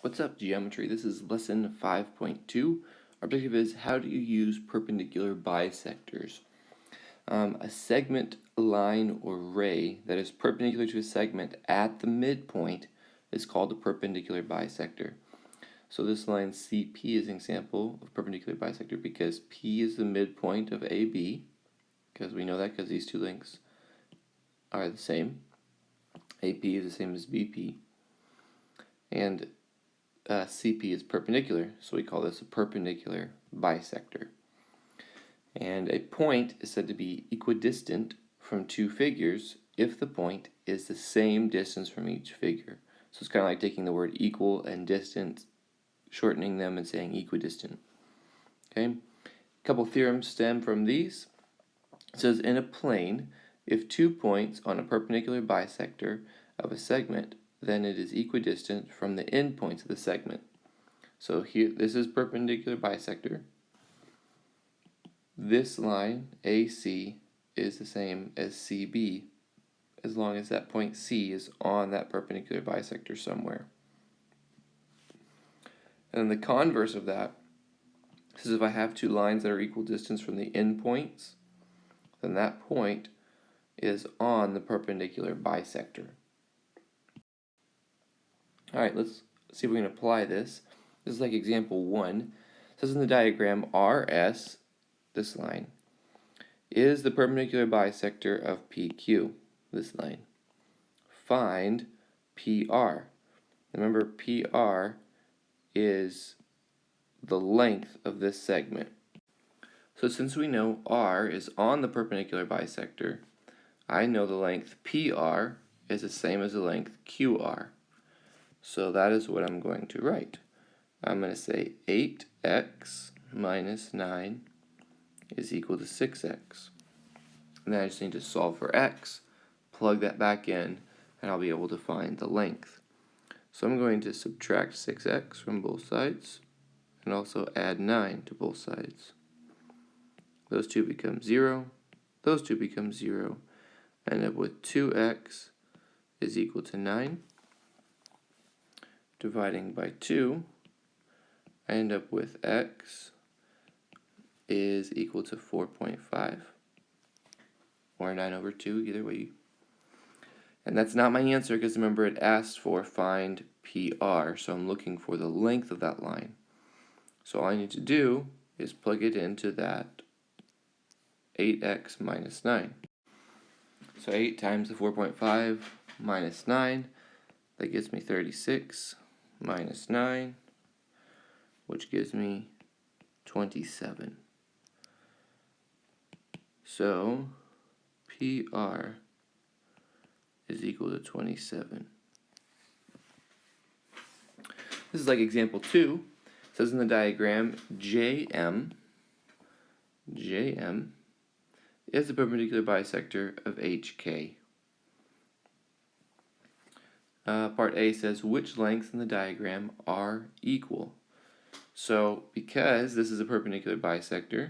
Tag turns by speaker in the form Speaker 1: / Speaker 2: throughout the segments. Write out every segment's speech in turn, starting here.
Speaker 1: What's up, geometry? This is lesson 5.2. Our objective is how do you use perpendicular bisectors? A segment, line, or ray that is perpendicular to a segment at the midpoint is called a perpendicular bisector. So this line CP is an example of perpendicular bisector because P is the midpoint of AB, because we know that because these two lengths are the same. AP is the same as BP. And CP is perpendicular, so we call this a perpendicular bisector. And a point is said to be equidistant from two figures if the point is the same distance from each figure. So it's kind of like taking the word equal and distant, shortening them and saying equidistant. Okay, a couple theorems stem from these. It says in a plane, if 2 points on a perpendicular bisector of a segment, then it is equidistant from the endpoints of the segment. So here, this is perpendicular bisector. This line, AC, is the same as CB, as long as that point C is on that perpendicular bisector somewhere. And then the converse of that is if I have two lines that are equal distance from the endpoints, then that point is on the perpendicular bisector. Alright, let's see if we can apply this. This is like example 1. It says in the diagram RS, this line, is the perpendicular bisector of PQ, this line. Find PR. Remember, PR is the length of this segment. So since we know R is on the perpendicular bisector, I know the length PR is the same as the length QR. So that is what I'm going to write. I'm going to say 8x minus 9 is equal to 6x. And then I just need to solve for x, plug that back in, and I'll be able to find the length. So I'm going to subtract 6x from both sides, and also add 9 to both sides. Those two become 0, those two become 0. I end up with 2x is equal to 9. Dividing by 2, I end up with x is equal to 4.5, or 9 over 2, either way. And that's not my answer because remember it asked for find PR, so I'm looking for the length of that line. So all I need to do is plug it into that 8x minus 9. So 8 times the 4.5 minus 9, that gives me 36 minus 9, which gives me 27. So PR is equal to 27. This is like example 2. It says in the diagram JM is the perpendicular bisector of HK. Part A says which lengths in the diagram are equal. So because this is a perpendicular bisector,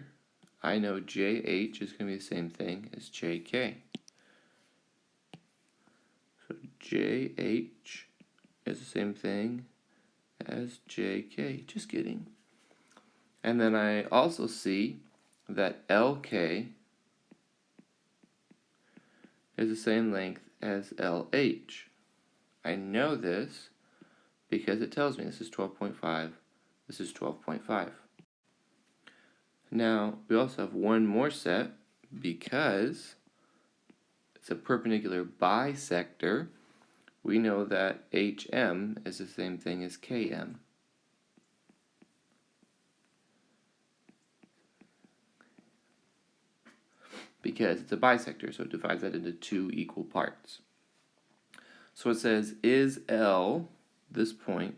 Speaker 1: I know JH is going to be the same thing as JK. So JH is the same thing as JK. Just kidding. And then I also see that LK is the same length as LH. I know this because it tells me this is 12.5, this is 12.5. Now, we also have one more set because it's a perpendicular bisector. We know that HM is the same thing as KM. Because it's a bisector, so it divides that into two equal parts. So it says, is L, this point,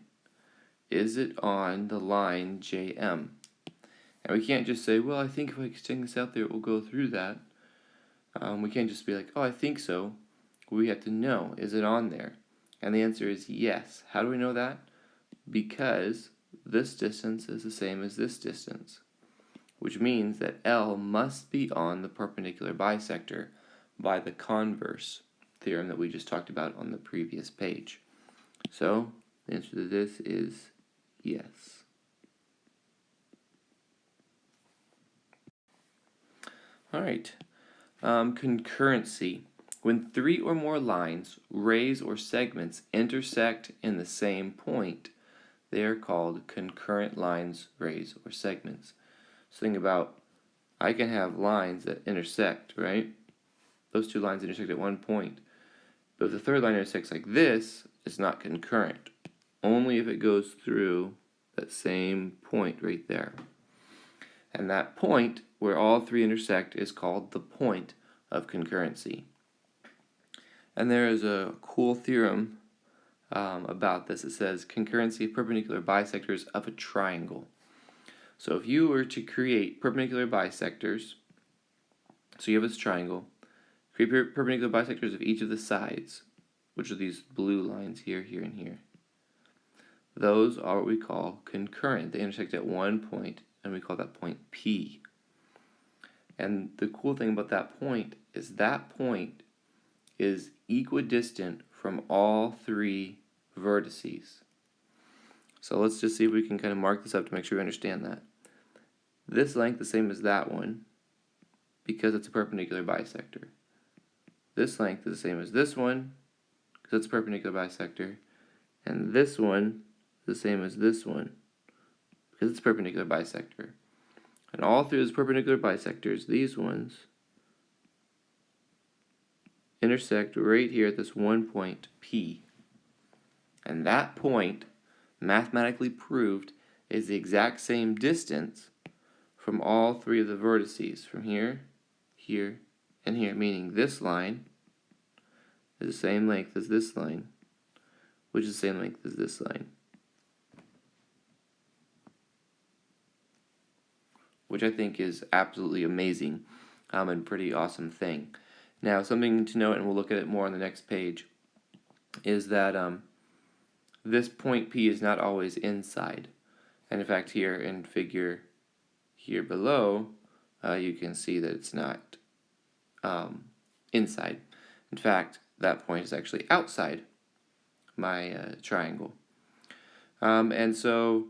Speaker 1: is it on the line JM? And we can't just say, well, I think if I extend this out there, it will go through that. We can't just be like, oh, I think so. We have to know, is it on there? And the answer is yes. How do we know that? Because this distance is the same as this distance, which means that L must be on the perpendicular bisector by the converse theorem that we just talked about on the previous page. So The answer to this is yes. All right. Concurrency. When three or more lines, rays, or segments intersect in the same point, they are called concurrent lines, rays, or segments. So think about, I can have lines that intersect, right? Those two lines intersect at one point. But if the third line intersects like this, it's not concurrent. Only if it goes through that same point right there. And that point where all three intersect is called the point of concurrency. And there is a cool theorem about this. It says concurrency of perpendicular bisectors of a triangle. So if you were to create perpendicular bisectors, so you have this triangle, create perpendicular bisectors of each of the sides, which are these blue lines here, here, and here. Those are what we call concurrent. They intersect at one point, and we call that point P. And the cool thing about that point is equidistant from all three vertices. So let's just see if we can kind of mark this up to make sure we understand that. This length is the same as that one because it's a perpendicular bisector. This length is the same as this one because it's a perpendicular bisector. And this one is the same as this one because it's a perpendicular bisector. And all three of those perpendicular bisectors, these ones, intersect right here at this one point P. And that point, mathematically proved, is the exact same distance from all three of the vertices, from here, here, and here, meaning this line is the same length as this line, which is the same length as this line. Which I think is absolutely amazing and pretty awesome thing. Now, something to note, and we'll look at it more on the next page, is that this point P is not always inside. And in fact, here in figure here below, you can see that it's not inside. In fact, that point is actually outside my triangle. And so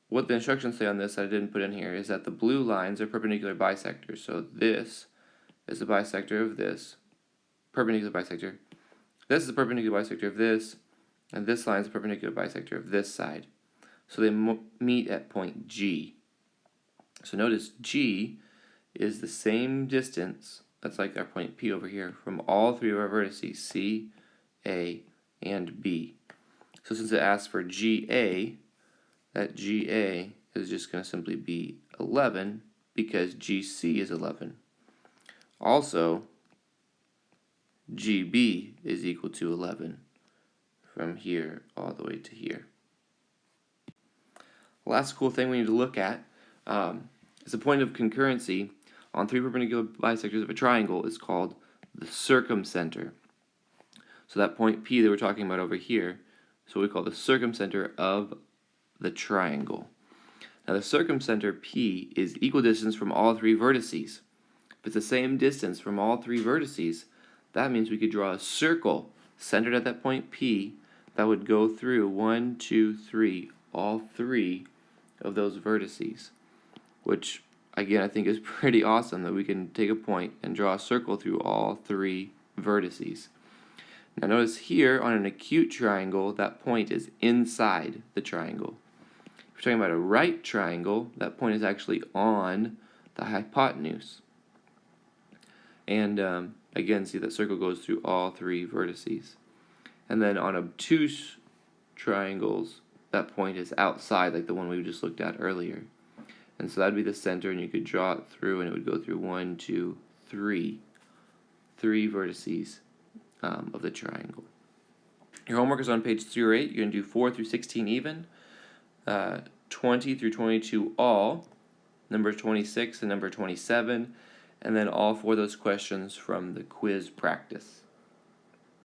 Speaker 1: what the instructions say on this that I didn't put in here is that the blue lines are perpendicular bisectors. So this is the bisector of this, perpendicular bisector. This is the perpendicular bisector of this, and this line is the perpendicular bisector of this side. So they meet at point G. So notice G is the same distance, that's like our point P over here, from all three of our vertices, C, A, and B. So since it asks for GA, that GA is just going to simply be 11 because GC is 11. Also, GB is equal to 11 from here all the way to here. Last cool thing we need to look at is the point of concurrency on three perpendicular bisectors of a triangle is called the circumcenter. So that point P that we're talking about over here is what we call the circumcenter of the triangle. Now the circumcenter P is equidistant from all three vertices. If it's the same distance from all three vertices, that means we could draw a circle centered at that point P that would go through 1, 2, 3, all three of those vertices, which again I think is pretty awesome that we can take a point and draw a circle through all three vertices. Now notice here on an acute triangle, that point is inside the triangle. If we're talking about a right triangle, that point is actually on the hypotenuse. And again, see that circle goes through all three vertices. And then on obtuse triangles, that point is outside, like the one we just looked at earlier. And so that'd be the center, and you could draw it through, and it would go through 1, 2, 3. Three vertices of the triangle. Your homework is on page 3 or 8. You're going to do 4 through 16 even, 20 through 22 all, number 26 and number 27, and then all 4 of those questions from the quiz practice.